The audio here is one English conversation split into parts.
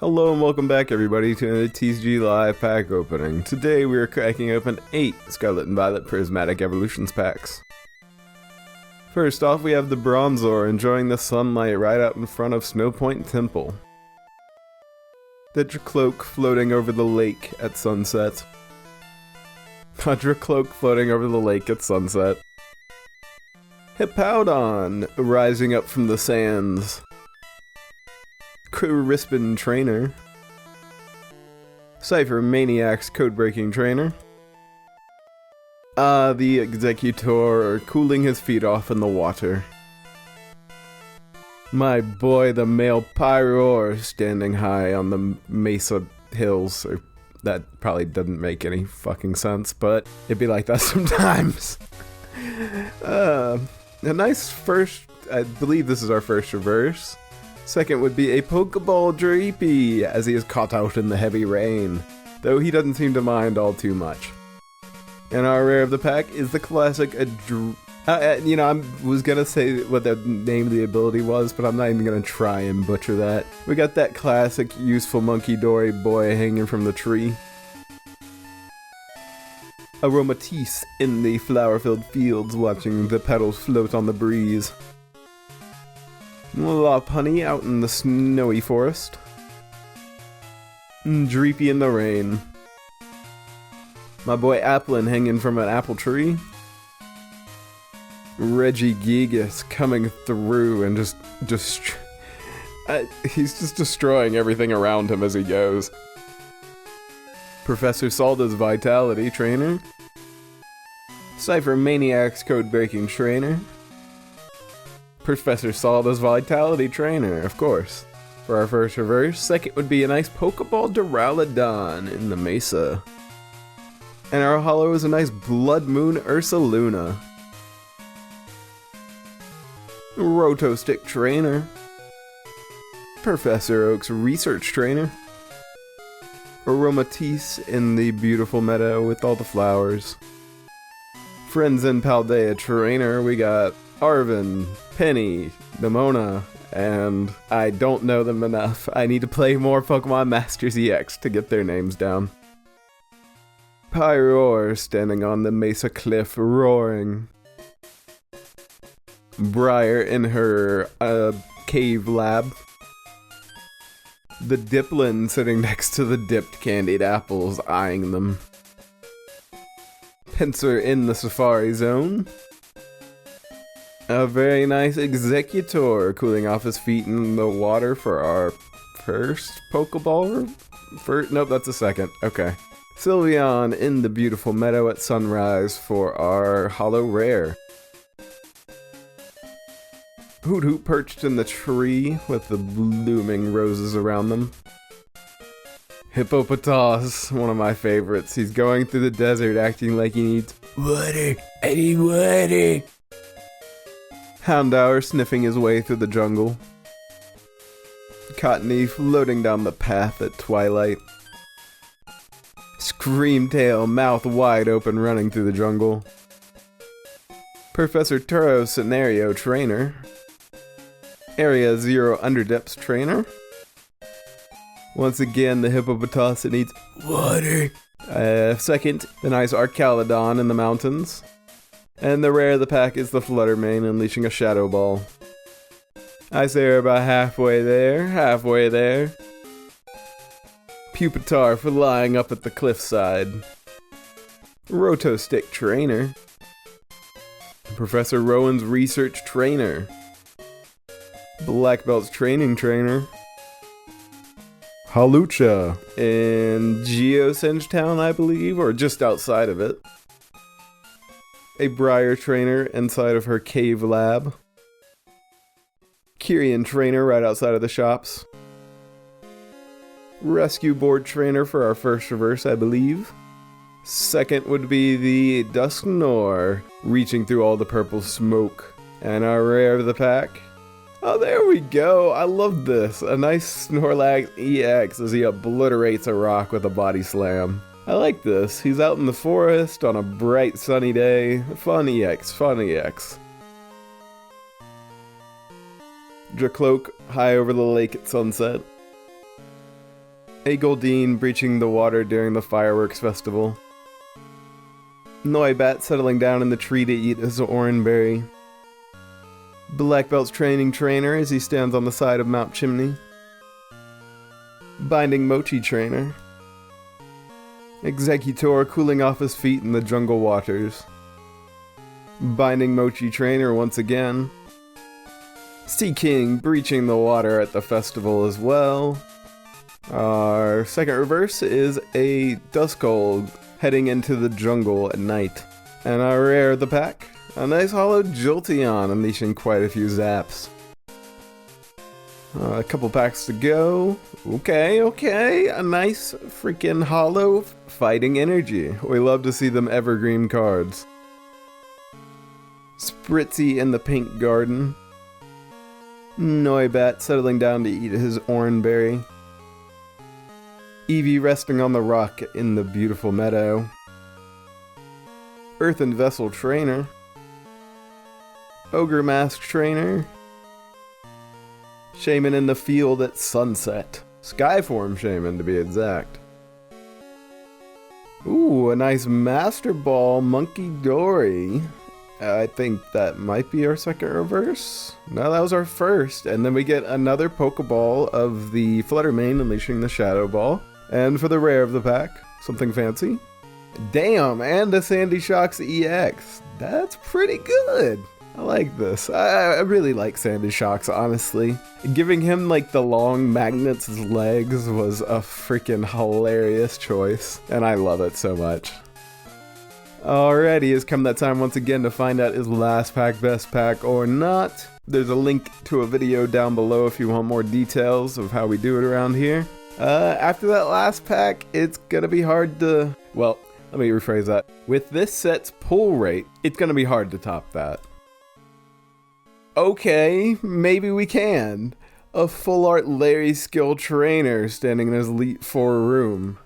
Hello and welcome back everybody to the TCG Live pack opening. Today we are cracking open 8 Scarlet and Violet Prismatic Evolutions packs. First off we have the Bronzor enjoying the sunlight right out in front of Snowpoint Temple. The Dracloak floating over the lake at sunset. A Dracloak floating over the lake at sunset. Hippowdon rising up from the sands. Crispin Trainer. Cypher Maniac's Code-Breaking Trainer. The Executor cooling his feet off in the water. My boy, the male Pyroar, standing high on the Mesa Hills. That probably doesn't make any fucking sense, but it'd be like that sometimes. A nice first, I believe this is our first reverse. Second would be a Pokeball Dreepy, as he is caught out in the heavy rain, though he doesn't seem to mind all too much. And our rare of the pack is the classic I was gonna say what the name of the ability was, but I'm not even gonna try and butcher that. We got that classic useful Monkey Dory boy hanging from the tree. Aromatisse in the flower-filled fields watching the petals float on the breeze. Lopunny out in the snowy forest. Dreepy in the rain. My boy Applin hanging from an apple tree. Regigigas coming through and he's just destroying everything around him as he goes. Professor Salda's Vitality Trainer. Cypher Maniac's Code-Breaking Trainer. Professor Salda's Vitality Trainer, of course. For our first reverse, second would be a nice Pokeball Duraludon in the Mesa. And our holo is a nice Blood Moon Ursaluna. Rotostick Trainer. Professor Oak's Research Trainer. Aromatisse in the beautiful meadow with all the flowers. Friends in Paldea Trainer, we got Arvin, Penny, Nimona, and I don't know them enough. I need to play more Pokemon Masters EX to get their names down. Pyroar standing on the Mesa Cliff roaring. Briar in her cave lab. The Diplin sitting next to the dipped candied apples eyeing them. Pinsir in the Safari Zone. A very nice Executor cooling off his feet in the water for our first Pokeball? Nope, that's a second. Okay. Sylveon in the beautiful meadow at sunrise for our holo rare. Hoot Hoot perched in the tree with the blooming roses around them. Hippopotas, one of my favorites. He's going through the desert acting like he needs water. I need water. Houndour sniffing his way through the jungle. Cottony floating down the path at twilight. Screamtail, mouth wide open, running through the jungle. Professor Turo Scenario Trainer. Area Zero Underdepths Trainer. Once again, the Hippopotas that needs water. Second, the nice Arcaludon in the mountains. And the rare of the pack is the Fluttermane unleashing a Shadow Ball. I say we're about halfway there. Pupitar flying up at the cliffside. Rotostick Trainer. Professor Rowan's Research Trainer. Black Belt's Training Trainer. Halucha in Geosenge Town, I believe, or just outside of it. A Briar Trainer inside of her cave lab. Kyrian Trainer right outside of the shops. Rescue Board Trainer for our first reverse, I believe. Second would be the Dusknoir, reaching through all the purple smoke. And our rare of the pack. Oh, there we go. I love this. A nice Snorlax EX as he obliterates a rock with a body slam. I like this. He's out in the forest on a bright sunny day. Fun EX, fun EX. Dracloak high over the lake at sunset. A Goldeen breaching the water during the fireworks festival. Noibat settling down in the tree to eat his oranberry. Black Belt's training trainer as he stands on the side of Mount Chimney. Binding Mochi trainer. Executor cooling off his feet in the jungle waters. Binding Mochi trainer once again. Sea King breaching the water at the festival as well. Our second reverse is a Duskull heading into the jungle at night. And our rare of the pack, a nice hollow Jolteon unleashing quite a few zaps. A couple packs to go. Okay, a nice freaking hollow fighting energy. We love to see them evergreen cards. Spritzy in the pink garden. Noibat settling down to eat his oranberry. Eevee resting on the rock in the beautiful meadow. Earthen Vessel trainer. Ogre Mask trainer. Shaman in the field at sunset. Skyform Shaman to be exact. Ooh, a nice Master Ball Monkey Dory. I think that might be our second reverse. No, that was our first. And then we get another Pokeball of the Fluttermane unleashing the Shadow Ball. And for the rare of the pack, something fancy. Damn, and a Sandy Shocks EX. That's pretty good. I like this. I really like Sandy Shocks, honestly. Giving him like the long magnets as legs was a freaking hilarious choice. And I love it so much. Alrighty, it's come that time once again to find out is last pack best pack or not. There's a link to a video down below if you want more details of how we do it around here. After that last pack, it's gonna be hard to... Well, let me rephrase that. With this set's pull rate, it's gonna be hard to top that. Okay, maybe we can. A full art Larry Skill trainer standing in his Elite Four room.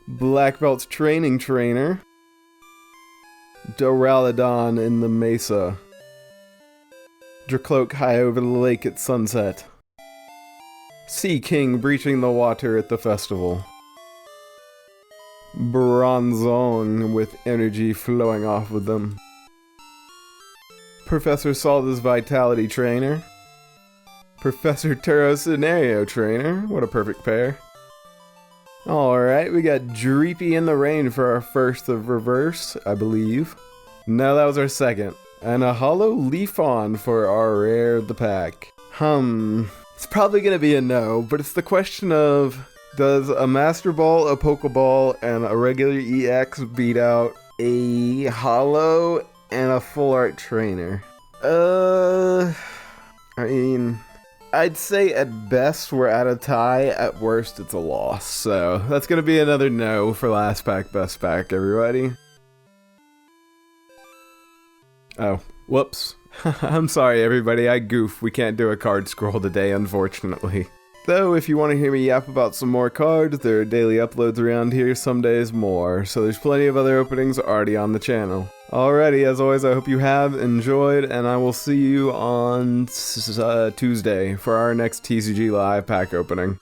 Black Belt's training trainer. Duraludon in the mesa. Dracloak high over the lake at sunset. Sea King breaching the water at the festival. Bronzong with energy flowing off with them. Professor Salda's Vitality trainer. Professor Turo's Scenario trainer. What a perfect pair. Alright, we got Dreepy in the Rain for our first of reverse, I believe. No, that was our second. And a Hollow Leafon for our rare of the pack. It's probably gonna be a no, but it's the question of, does a Master Ball, a Pokeball, and a regular EX beat out a Hollow and a Full Art Trainer? I mean, I'd say at best we're at a tie, at worst it's a loss. So that's gonna be another no for last pack, best pack, everybody. Oh, whoops. I'm sorry everybody, I goof. We can't do a card scroll today, unfortunately. Though, if you want to hear me yap about some more cards, there are daily uploads around here, some days more, so there's plenty of other openings already on the channel. Alrighty, as always, I hope you have enjoyed, and I will see you on Tuesday for our next TCG Live pack opening.